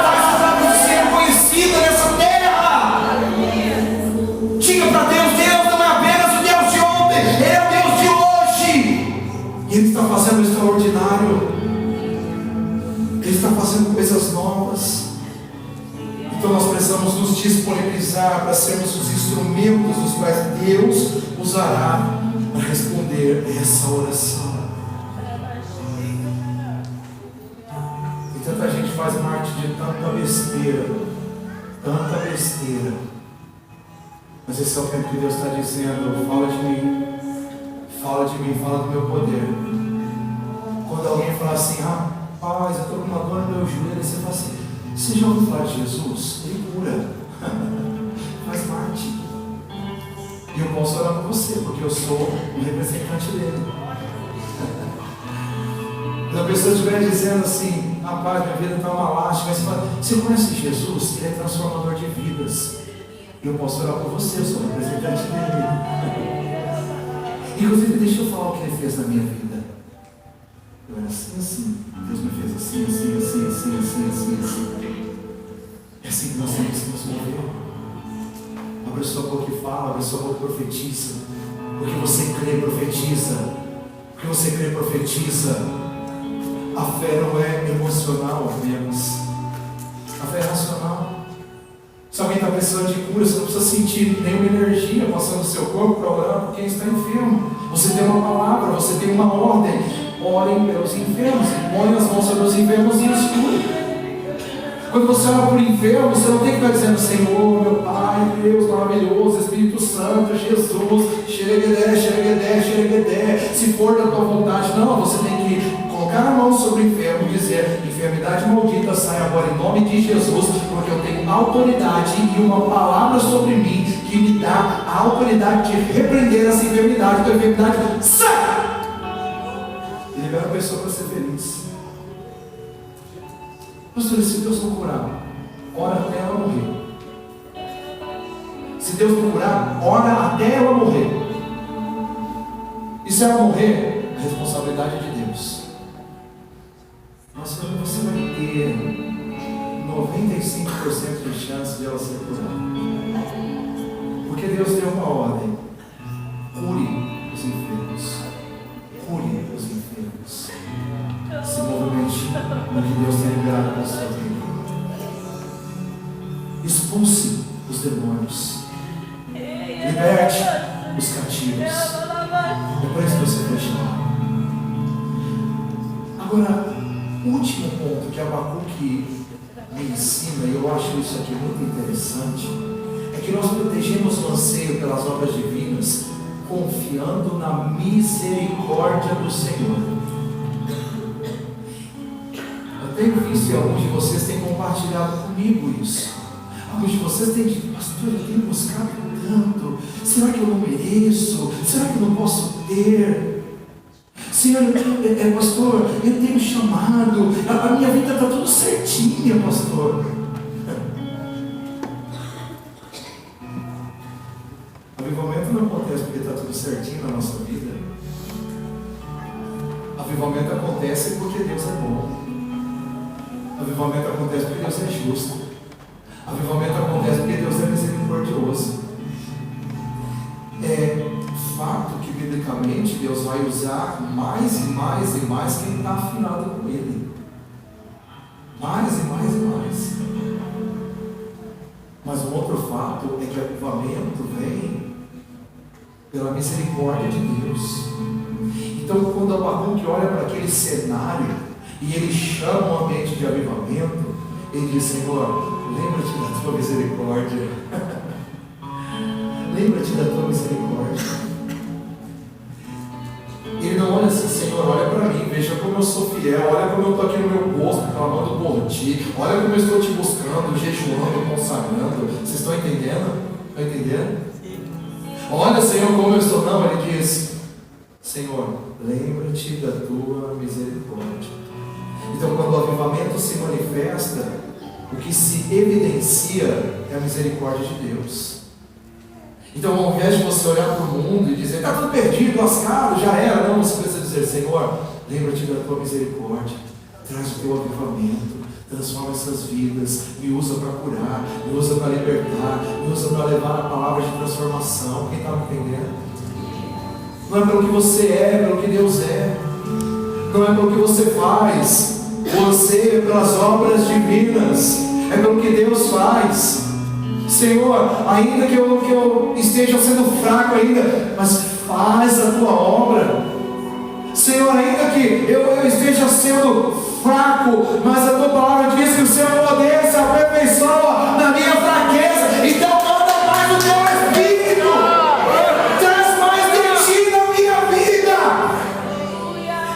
Faz a palavra do Senhor conhecida nessa terra. Diga para Deus: Deus não é apenas o Deus de ontem, Ele é o Deus de hoje. E Ele está fazendo o extraordinário. Ele está fazendo coisas novas. Então nós precisamos nos disponibilizar para sermos os instrumentos dos quais Deus usará para responder essa oração. E tanta gente faz parte de tanta besteira. Mas esse é o tempo que Deus está dizendo: fala de mim. Fala de mim, fala do meu poder. Quando alguém fala assim: rapaz, eu estou com uma dor no meu joelho, você fala assim: você já ouviu falar de Jesus? Ele cura. Faz parte. E eu posso orar por você, porque eu sou o representante dele. Quando a pessoa estiver dizendo assim: rapaz, minha vida está uma lástima, você fala: você conhece Jesus? Ele é transformador de vidas. E eu posso orar por você, eu sou o representante dele. Inclusive, deixa eu falar o que Ele fez na minha vida. Eu era assim. Deus me fez assim. É assim que nós temos que nos mover. Abre sua boca e fala, abre sua boca e profetiza. Porque você crê, profetiza. Porque você crê, profetiza. A fé não é emocional apenas. A fé é racional. Se alguém está precisando de cura, você não precisa sentir nenhuma energia passando no seu corpo para orar por quem está enfermo. Você tem uma palavra, você tem uma ordem. Orem pelos enfermos, põe as mãos sobre os enfermos e os cure. Quando você ora por enfermo, você não tem que estar dizendo: Senhor, meu Pai, Deus maravilhoso, Espírito Santo, Jesus, xereguedé, se for da tua vontade. Não, você tem que colocar a mão sobre o enfermo e dizer: enfermidade maldita, sai agora em nome de Jesus, porque eu tenho autoridade e uma palavra sobre mim que me dá a autoridade de repreender essa enfermidade. Então a enfermidade sai! E libera a pessoa para ser feliz. Pastor, se Deus não curar, ora até ela morrer. Se Deus não curar, ora até ela morrer. E se ela morrer, a responsabilidade é de Deus. Mas você vai ter 95% de chance de ela ser curada. Porque Deus deu uma ordem: cure os enfermos. Cure os enfermos. Se movimente no que Deus tem liberado para a sua vida. Expulse liberte os cativos. É por isso que você foi chamado. Agora, o último ponto que Abacuque me ensina, e eu acho isso aqui muito interessante, é que nós protegemos o anseio pelas obras divinas, confiando na misericórdia do Senhor. Eu tenho visto e alguns de vocês têm compartilhado comigo isso. Alguns de vocês têm dito: pastor, eu tenho buscado tanto, será que eu não mereço? Será que eu não posso ter? Senhor, pastor, eu tenho chamado, a minha vida está tudo certinha, pastor. Avivamento não acontece porque está tudo certinho na nossa vida. Avivamento acontece porque Deus é bom. Avivamento acontece porque Deus é justo. Avivamento acontece porque Deus é misericordioso. É fato que biblicamente Deus vai usar mais e mais e mais quem está afinado com Ele. Mais e mais e mais. Mas um outro fato é que o avivamento vem pela misericórdia de Deus. Então, quando Abacuque olha para aquele cenário e ele chama o ambiente de avivamento, ele diz: Senhor, lembra-te da tua misericórdia. Lembra-te da tua misericórdia. Ele não olha assim: Senhor, olha para mim, veja como eu sou fiel, olha como eu estou aqui no meu posto clamando por ti, olha como eu estou te buscando, jejuando, consagrando. Vocês estão entendendo? Estão entendendo? Olha, Senhor, como eu estou. Não, ele diz: Senhor, lembra-te da tua misericórdia. Então, quando o avivamento se manifesta, o que se evidencia é a misericórdia de Deus. Então, ao invés de você olhar para o mundo e dizer: está tudo perdido, lascado, já era, não, você precisa dizer: Senhor, lembra-te da tua misericórdia, traz o teu avivamento, transforma essas vidas, me usa para curar, me usa para libertar, me usa para levar a palavra de transformação. Quem está me entendendo? Não é pelo que você é pelo que Deus é. Não é pelo que você faz. O anseio é pelas obras divinas, é pelo que Deus faz. Senhor, ainda que eu esteja sendo fraco ainda, mas faz a tua obra. Senhor, ainda que eu esteja sendo fraco, mas a tua palavra diz que o seu poder se aperfeiçoa na minha fraqueza. Então manda mais o teu Espírito, traz mais de ti na minha vida.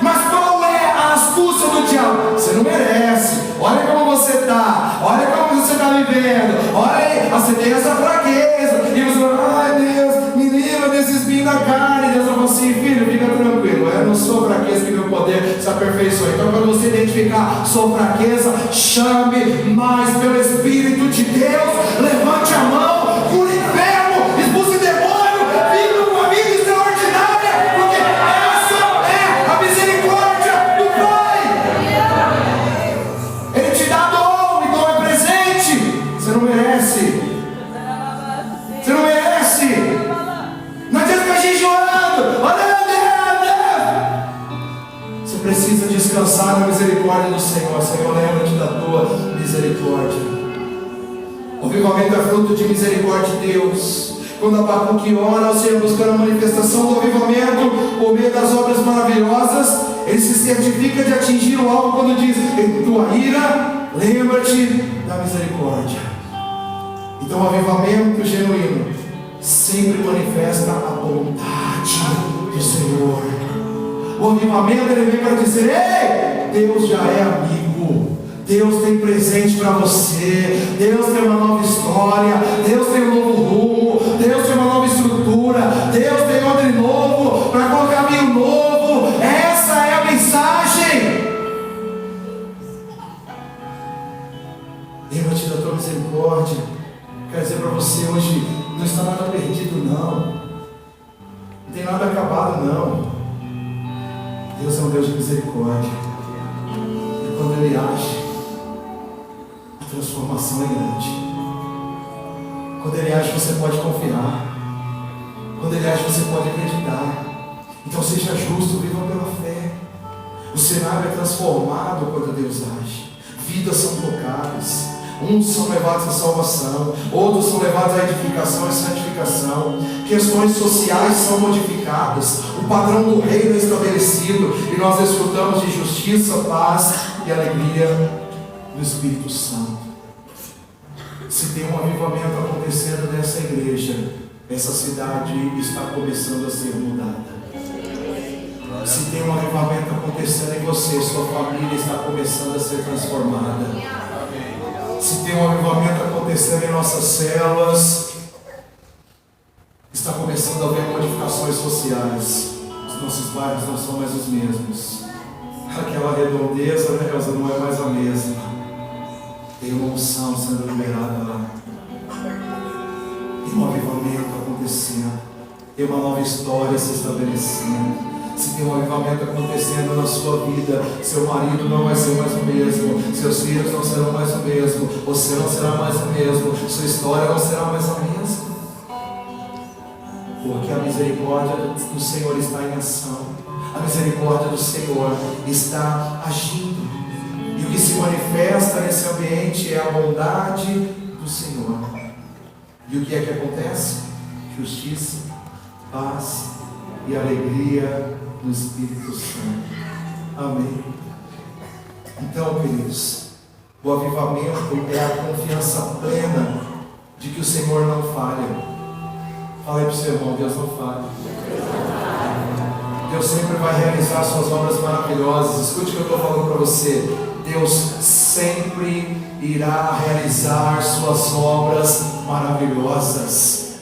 Mas qual é a astúcia do diabo? Você não merece. Olha como você está, olha como você está vivendo, olha aí, você tem essa fraqueza, e você fala: ai Deus, me livra desse espinho da carne. E Deus fala assim: filho, fica tranquilo, é no sua fraqueza que meu poder se aperfeiçoa. Então, quando você identificar sua fraqueza, chame mais pelo Espírito de Deus, levante a mão, cure enfermo, expulse demônio, viva uma vida extraordinária, porque essa é a misericórdia do Pai. Ele te dá dom, e dom é presente. Você não merece. Você não merece. Não adianta ficar jejuando. Olha, você precisa descansar na misericórdia do Senhor. Senhor, lembra-te da tua misericórdia. O avivamento é fruto de misericórdia de Deus. Quando Abacuque ora ao Senhor buscando a manifestação do avivamento por meio das obras maravilhosas, ele se certifica de atingir o alvo quando diz: em tua ira, lembra-te da misericórdia. Então o avivamento genuíno sempre manifesta a bondade do Senhor. O avivamento, ele vem para dizer: ei, Deus já é amigo, Deus tem presente para você, Deus tem uma nova história, Deus tem um novo rumo, Deus tem uma nova estrutura, Deus tem ordem novo, para qual caminho novo. Essa é a mensagem. Lembra-te da tua misericórdia. Quero dizer para você hoje: não está nada perdido, não tem nada acabado, não. Deus é um Deus de misericórdia, e quando Ele age, a transformação é grande. Quando Ele age, você pode confiar. Quando Ele age, você pode acreditar. Então seja justo, viva pela fé. O cenário é transformado quando Deus age. Vidas são tocadas. Uns são levados à salvação, outros são levados à edificação e santificação. questões sociais são modificadas, o padrão do reino é estabelecido, e nós desfrutamos de justiça, paz e alegria do Espírito Santo. Se tem um avivamento acontecendo nessa igreja, essa cidade está começando a ser mudada. Se tem um avivamento acontecendo em você, sua família está começando a ser transformada. Se tem um avivamento acontecendo em nossas células, está começando a haver modificações sociais. Os nossos bairros não são mais os mesmos. Aquela redondeza, né, Elza, não é mais a mesma. Tem uma unção sendo liberada lá. Tem um avivamento acontecendo. Tem uma nova história se estabelecendo. Se tem um avivamento acontecendo na sua vida, seu marido não vai ser mais o mesmo, seus filhos não serão mais o mesmo, você não será mais o mesmo, sua história não será mais a mesma. Porque a misericórdia do Senhor está em ação. A misericórdia do Senhor está agindo. E o que se manifesta nesse ambiente é a bondade do Senhor. E o que é que acontece? Justiça, paz e alegria no Espírito Santo. Amém. Então, queridos, o avivamento é a confiança plena de que o Senhor não falha. Fala aí para o seu irmão, Deus não falha. Deus sempre vai realizar suas obras maravilhosas. Escute o que eu estou falando para você. Deus sempre irá realizar suas obras maravilhosas.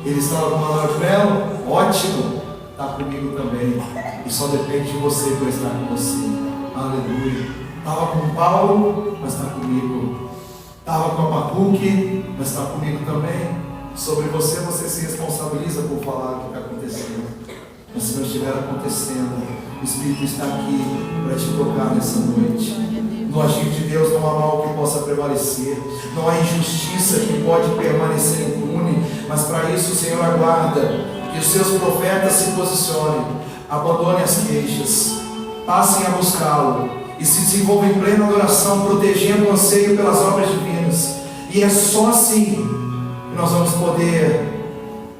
Ele estava com uma de mel? Ótimo. Está comigo também. E só depende de você para estar com você. Aleluia. Estava com Paulo, mas está comigo. Estava com Abacuque, mas está comigo também. Sobre você, você se responsabiliza por falar o que está acontecendo. Mas se não estiver acontecendo, o Espírito está aqui para te tocar nessa noite. No agir de Deus não há mal que possa prevalecer, não há injustiça que pode permanecer impune, mas para isso o Senhor aguarda que os seus profetas se posicionem, abandonem as queixas, passem a buscá-lo e se desenvolvam em plena adoração, protegendo o anseio pelas obras divinas. E é só assim que nós vamos poder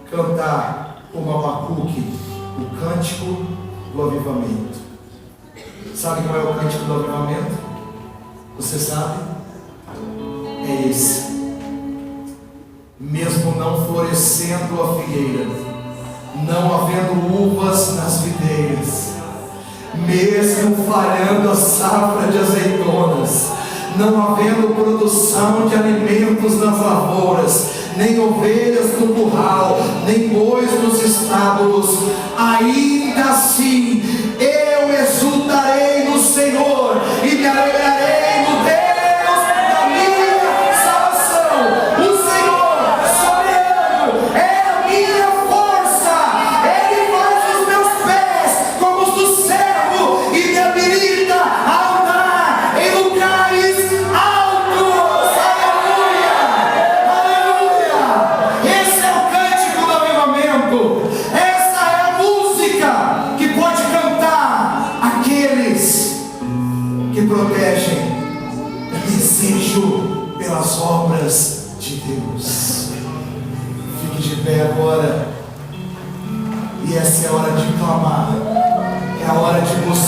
cantar como Abacuque, o cântico do avivamento. Sabe qual é o cântico do avivamento? Você sabe? É esse. Mesmo não florescendo a figueira, não havendo uvas nas videiras, mesmo falhando a safra de azeitonas, não havendo produção de alimentos nas lavouras, nem ovelhas no curral, nem bois nos estábulos, ainda assim eu exultarei no Senhor e me alegrarei no Deus da minha salvação. O Senhor soberano é a minha força, Ele faz os meus pés como os do servo e me habilita a andar em lugares altos. Aleluia! Aleluia! Esse é o cântico do avivamento. Essa é a música que pode cantar aqueles que protegem o desejo pelas obras de Deus. Fique de pé agora. E essa é a hora de clamar. É a hora de buscar.